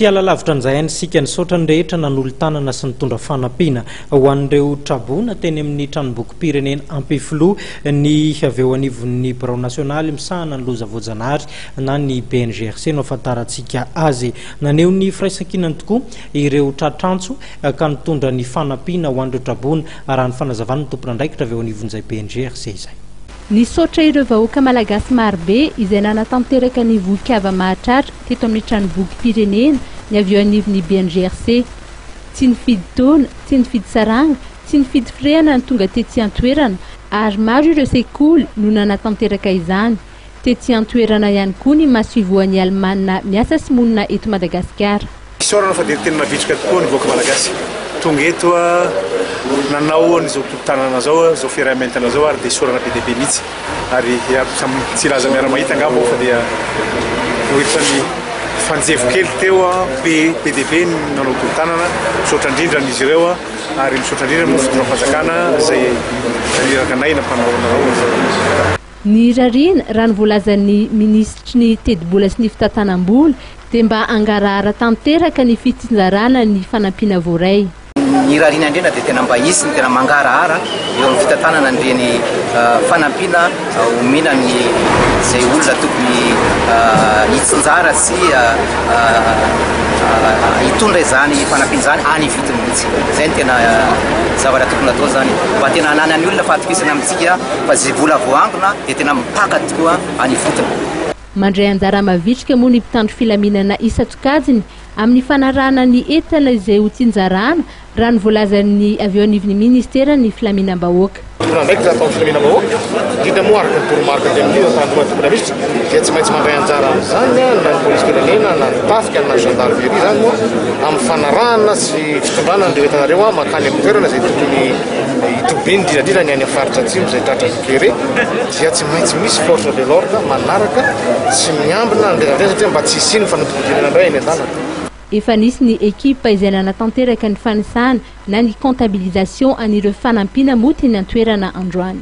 Sy alalavitra an'izay sika Nisaotra ny rehetra nanolo-tànana sy nitondra fanampiana ho an'ireo tra-boina teny amin'ny tranom-bokim-pirenena amin'ny ny avy eo anivon'ny birao nasionaly misahana ny loza voajanahary na ny Bngrc no afantarantsika azy. Naneho ny firaisan-kina tokoa ireo antso ka nitondra ny fanampiana ho an'ireo tra-boina raha ny fanazavana ny tompona andraikitra avy eo anivon'izay Bngrc izay. Nisaotra ireo vahoaka malagasy marobe izay nanatanteraka ny vohikava mahatratra teto amin'ny tranom-bokim-pirenena ny avy eo anivon'ny Bngrc. Tsy nifidy taona, tsy nifidy saranga, tsy nifidy freana ny tonga tetsy an-toerana ary maro ireo sekoly no nanatanteraka izany. Tetsy an-toerana ihany koa ny masivoan'ny Almanina miasa sy monina eto Madagasikara. Isorana fa dia tena mavitrika tokoa ny vahoaka malagasy. Tonga eto nanao an'izao nanolo-tànana zao firaisan-kina zao ary dia isorana be dia be mihitsy ary tsy laza miara-mahita angamba fa dia ohatrany fanjevo kely teo be dia be ny nanolo-tànana misaotra indrindra n'izy ireo ary misaotra indrindra moa fitondra fanjakana izay irakanay nampanao. Ny rarina raha ny voalazan'ny ministry ny tedi-bola sy ny fitantanam-bola dia mba hangarahara tanteraka ny fitsinjarana ny fanampiana voaray. Ny rarina indrindra dia tena mba isy ny tena mangarahara eo amin'ny fitantanana nireny fanampiana omena ny izay olona tokony hitsinjara sy hitondra izany fanampiana izany any vitiny mihitsy. Izay ny tena zavatra tokony atao zany mba tena hanany any olona fahatokisana amintsika fa izay vola voangona dia tena mipaka tokoa any vitiny. Mandray anjara mavitrika moa ny mpitandro filaminana isan-tsokajiny amin'ny fanarahana ny entana izay ho tsinjarana raha ny voalazan'ny avy eo anivon'ny ministera ny filaminam-bahoaka. Ndraiky za ataon'ny filaminam-bahoaka indrindra moa araka ny toromarika dia amin'ny tanjona tompona misy dia tsy maintsy mandray anjara amin'izany na ny polisy firenena na ny tafika na ny gendarmerie zany moa amin'ny fanarahana sy fitondrana ny rehetanareo makany amin'ny toerana izay tokony hitobeny indrindra ny any amin'ny faritra atsimo izay tratra kere dia tsy maintsy misy force de l'ordre manaraka sy miambina ny rehetra satria mba tsy hisiny fanampidirana indray any an-dalana. Efa nisy ny ekipa izay nanatanteraka ny fanisana na ny comptabilisation an'ireo fanampiana moa teny an-toerana androany.